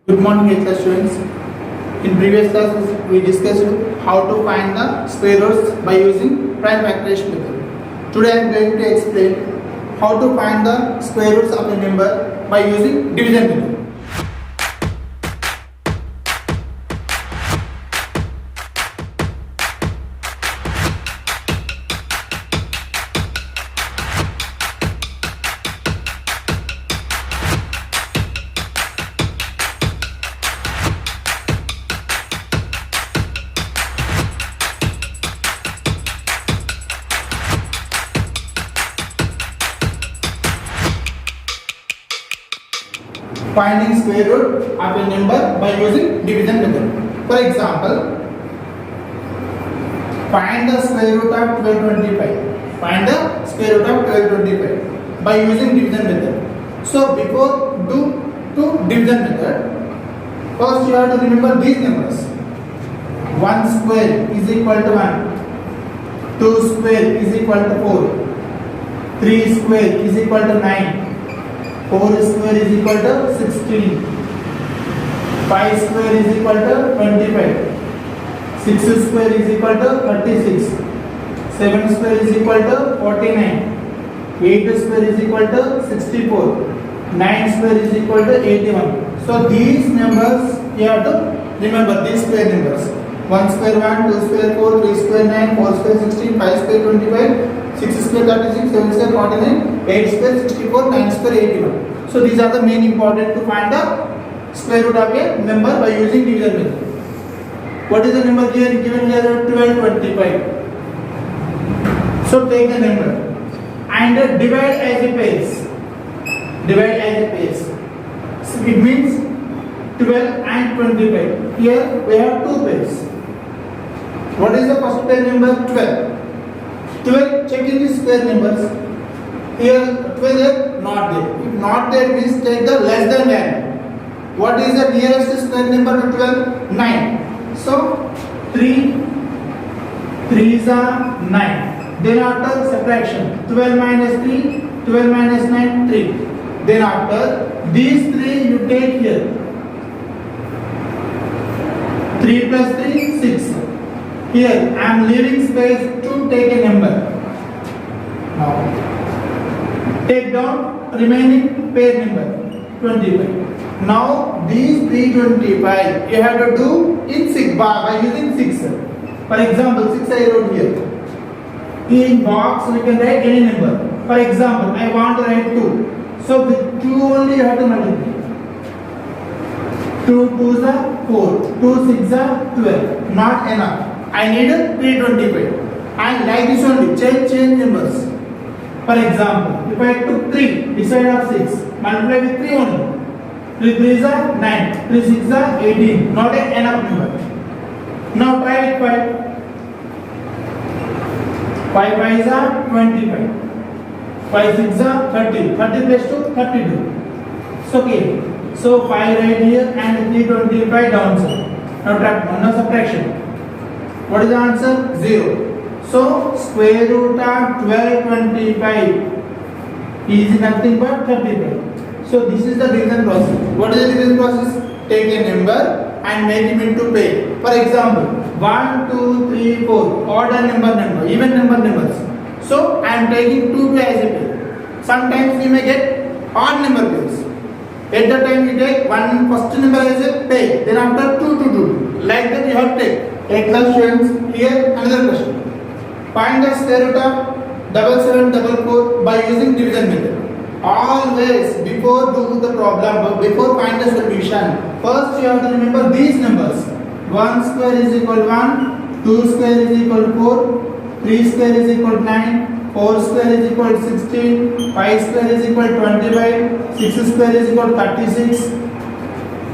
Good morning, 8th class students. In previous classes, we discussed how to find the square roots by using prime factorization method. Today, I am going to explain how to find the square roots of a number by using division method. Finding square root of a number by using division method. For example, find the square root of 1225. Find the square root of 1225 by using division method. So before do division method, first you have to remember these numbers. 1 square is equal to 1. 2 square is equal to 4. 3 square is equal to 9. 4 square is equal to 16. 5 square is equal to 25. 6 square is equal to 36. 7 square is equal to 49. 8 square is equal to 64. 9 square is equal to 81. So these numbers you have to remember, these square numbers. 1 square 1, 2 square 4, 3 square 9, 4 square 16, 5 square 25, 6 square 36, 7 square 49, 8 square 64, 9 square 81. So these are the main important to find the square root of a number by using division method. What is the number here given here? 1225. So take the number and divide as a pairs. Divide as a pairs. So it means 12 and 25. Here we have two pairs. What is the first pair number? 12. 12, check in the square numbers. Here 12 is not there. If not there means take the less than n. What is the nearest square number to 12? 9. So 3 3s are 9. Then after subtraction, 12 minus 3, 12 minus 9, 3. Then after these 3 you take here. 3 plus 3, 6. Here I am leaving space to take a number. Now take down remaining pair number 25. Now these 325 you have to do in 6 by using 6. For example, 6 I wrote here. In box we can write any number. For example, I want to write 2. So with 2 only you have to multiply. 2 2s are 4, 2 6s are 12. Not enough. I need a 325. And like this only, change numbers. For example, if I took 3 this side of 6, multiply with 3 only. 3 3s are 9, 3 6s are 18. Not enough number. Now try with 5. 5 5s are 25. 5 6s are 30. 30 plus 2, 32. So okay. So 5 right here and 325 downside. Now subtraction. What is the answer? 0. So square root of 1225 is nothing but 35. So this is the division process. What is the division process? Take a number and make it into pair. For example, 1, 2, 3, 4, odd number, even numbers. So I am taking 2 as a pair. Sometimes we may get odd number pairs. At the time we take one first number as a pair, then after 2 to 2. Like that you have to take. 8th class students, here another question. Find the square root of 7744 by using division method. Always before do the problem, before find the solution, first you have to remember these numbers. 1 square is equal to 1, 2 square is equal to 4, 3 square is equal to 9, 4 square is equal to 16, 5 square is equal to 25, 6 square is equal to 36,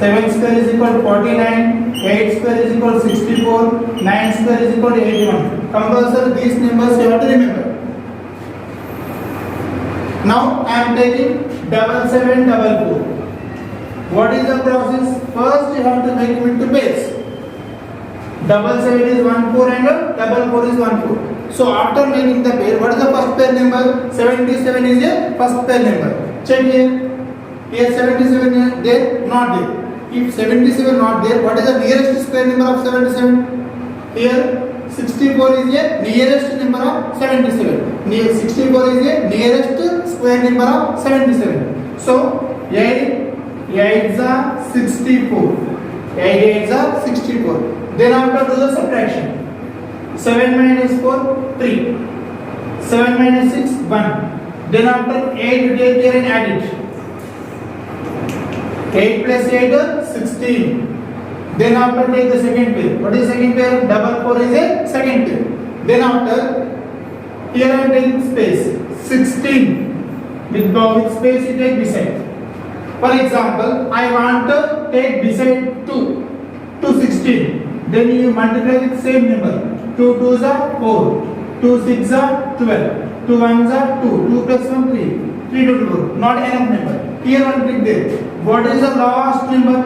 7 square is equal to 49, 8 square is equal to 64, 9 square is equal to 81. Compulsory these numbers you have to remember. Now I am taking 7744. What is the process? First you have to make it into pairs. 77 is 1 4 and 44 is 1 4. So after making the pair, what is the first pair number? 77 is a first pair number. Check here. Here 77 is there, not there. if 77 not there, what is the nearest square number of 77? Here 64 is a nearest number of 77. 64 is a nearest square number of 77. So 8 8s are 64. 8 8s are 64. Then after do the subtraction. 7 minus 4 3. 7 minus 6 1. Then after 8 you take here and add it. 8 plus 8 16. Then after take the second pair. What is second pair? Double 4 is a second pair. Then after here I am taking space 16 with space you take beside. For example, I want to take beside 2 to 16. Then you multiply with same number. 2 2s are 4. 2 6s are 12. 2 1s are 2. 2 plus 1 3. 3 to 4. Not enough number. Here one click there. What is the last number?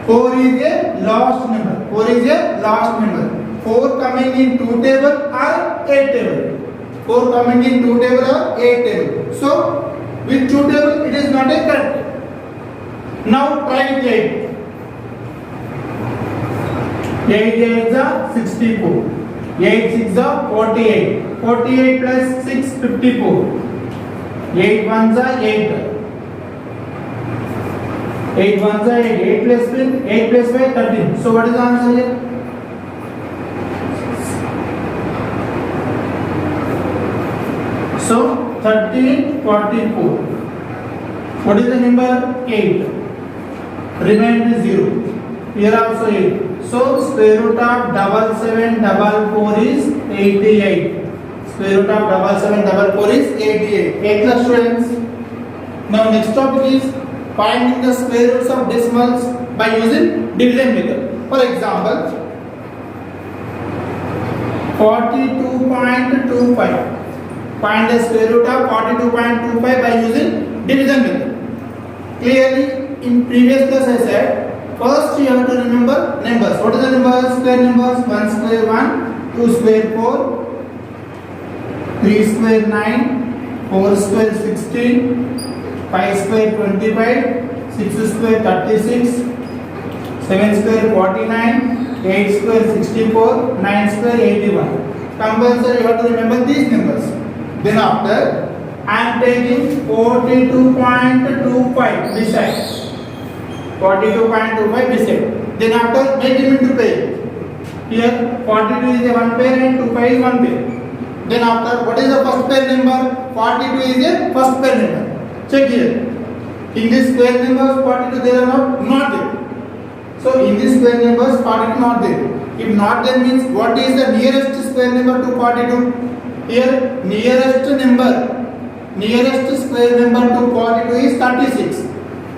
4 is a last number. 4 is a last number. 4 coming in 2 table or 8 table. 4 coming in 2 table or 8 table. So with 2 table it is not a correct. Now try with 8. 8 8s are 64. 8 6 are 48. 48 plus 6 54. 8 1s are 8. 8 1s are 8. 8 plus 5, 8 plus 5 13. So what is the answer here? So 1344. What is the number? 8. Remainder 0. Here also 8. So square root of 7744 is 88. Square root of 7744 is 88. 8 plus students. Now next topic is finding the square roots of decimals by using division method. For example, 42.25. Find the square root of 42.25 by using division method. Clearly, in previous class I said, first you have to remember numbers. What are the numbers? Square numbers. 1 square 1, 2 square 4, 3 square 9, 4 square 16, 5 square 25, 6 square 36, 7 square 49, 8 square 64, 9 square 81. Compulsory you have to remember these numbers. Then after I am taking 42.25 beside. 42.25 beside. Then after make them into pair. Here 42 is a one pair and 25 is one pair. Then after what is the first pair number? 42 is a first pair number. Check here. In this square numbers 42 they are not there. So in this square numbers 42 not there. If not there means what is the nearest square number to 42? Here nearest square number to 42 is 36.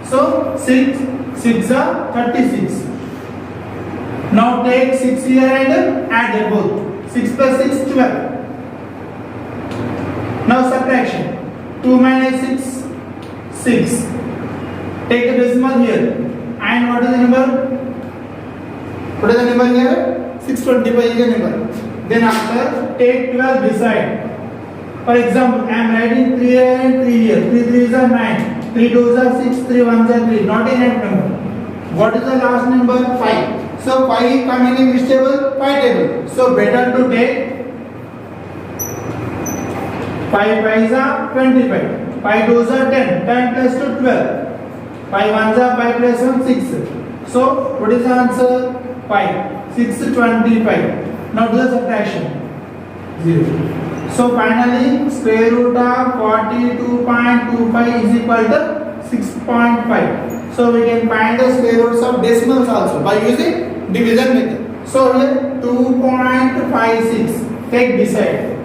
So 6 are 36. Now take 6 here and add them both. 6 plus 6 12. Now subtraction. 2 minus 6 6. Take the decimal here. And what is the number? What is the number here? 625 is the number. Then after take 12 beside. For example, I am writing 3 here and 3 here. 3 3s are 9. 3 2s are 6. 3 1s are 3. Not a net number. What is the last number? 5. So 5 coming in which table? 5 table. So better to take 5 5s are 25. 5 2s are 10. 10 plus 2 12. 5 1s are 5 plus 1 6. So what is the answer? 5. 6 25. Now do the subtraction. 0. So finally square root of 42.25 is equal to 6.5. So we can find the square roots of decimals also by using division method. So here 2.56 take beside.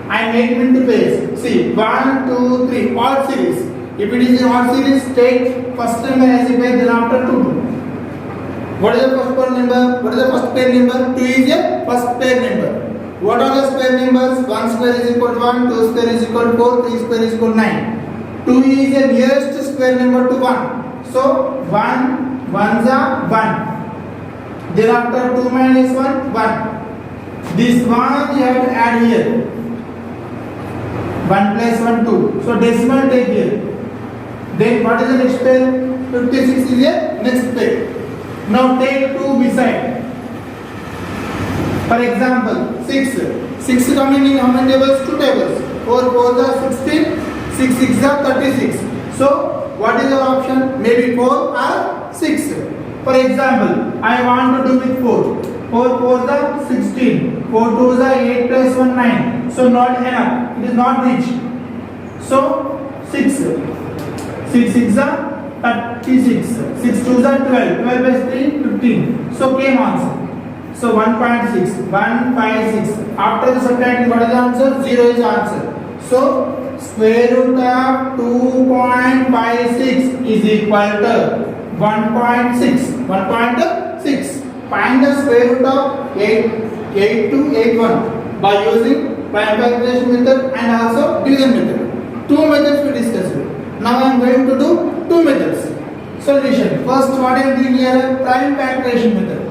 I make them into pairs. See 1, 2, 3 odd series. If it is an odd series, take first number as a pair, then after 2. What is the first pair number? What is the first pair number? 2 is a first pair number. What are the square numbers? 1 square is equal to 1, 2 square is equal to 4, 3 square is equal to 9. 2 is the nearest square number to 1. So 1, 1s are 1. Then after 2 minus 1, 1. This 1 you have to add here. 1 plus 1, 2. So decimal take here. Then what is the next pair? 56 is a next pair. Now take 2 beside. For example, 6. 6 coming in how many tables? 2 tables. 4 4s are 16, 6 6 are 36. So what is your option? Maybe 4 or 6. For example, I want to do with 4. 4 4s are 16, 4 2s are 8 plus 1 9. So not enough. It is not rich. So 6. 6 6 are 36. 6 2s are 12. 12 plus 3 15. So came answer. So 1.6. 156. After the subtracting, what is the answer? 0 is the answer. So square root of 2.56 is equal to 1.6. 1.6. Find the square root of 8281 by using prime factorization method and also division method. 2 methods we discussed. Now I am going to do 2 methods. Solution. First, what I am doing here? Prime factorization method.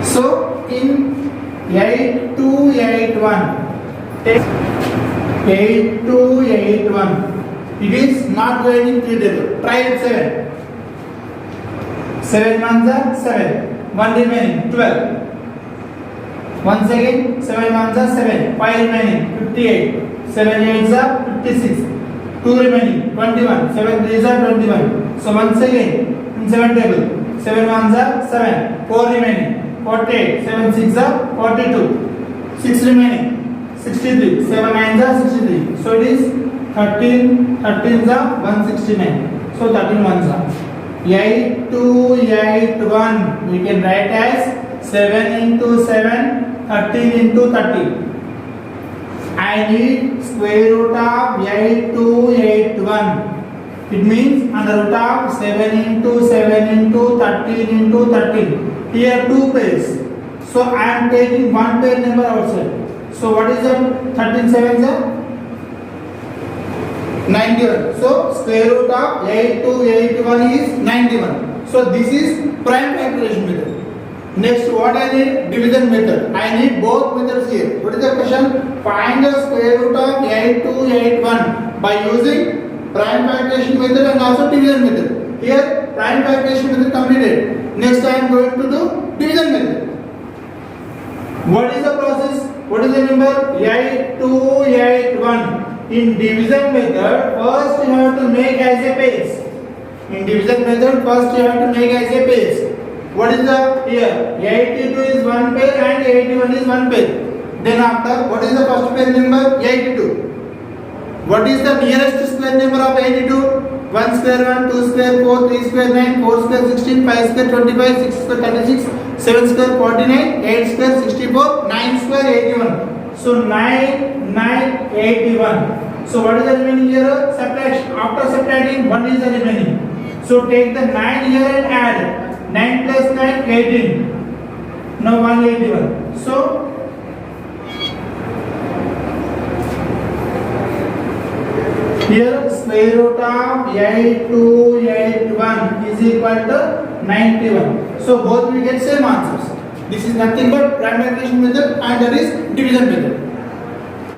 So in 8281. Take 8281. It is not going in 3 table. Try it 7. 7 ones are 7. 1 remaining 12. Once again 7 ones are 7. 5 remaining 58. 7 eights are 56. 2 remaining 21. 7 threes are 21. So once again in 7 table 7 ones are 7. 4 remaining 48. 7 6 are 42. 6 remaining 63. 7 nines are 63. So it is 13. 13s are 169. So 13 ones are 8281. We can write as 7 into 7, 13 into 30. I need square root of 8281. It means under root of 7 into 7 into 13 into 13. Here 2 pairs. So I am taking 1 pair number outside. So what is that? 13 sevens are 91. So square root of 8281 is 91. So this is prime factorization method. Next, what I need? Division method. I need both methods here. What is the question? Find the square root of 8281 by using prime factorization method and also division method. Here prime factorization method completed. Next I am going to do division method. What is the process? What is the number? 8281. In division method, first you have to make as a base. In division method, first you have to make as a base. What is the here? 82 is 1 pair and 81 is 1 pair. Then after, what is the first pair number? 82. What is the nearest square number of 82? 1 square 1, 2 square 4, 3 square 9, 4 square 16, 5 square 25, 6 square 36, 7 square 49, 8 square 64, 9 square 81. So 9, 9, 81. So what is the remaining here? Subtraction. After subtracting, 1 is the remaining. So take the 9 here and add. 9 plus 9, 18. Now 181. So here square root of 8281 is equal to 91. So both we get same answers. This is nothing but prime factorization method and that is division method.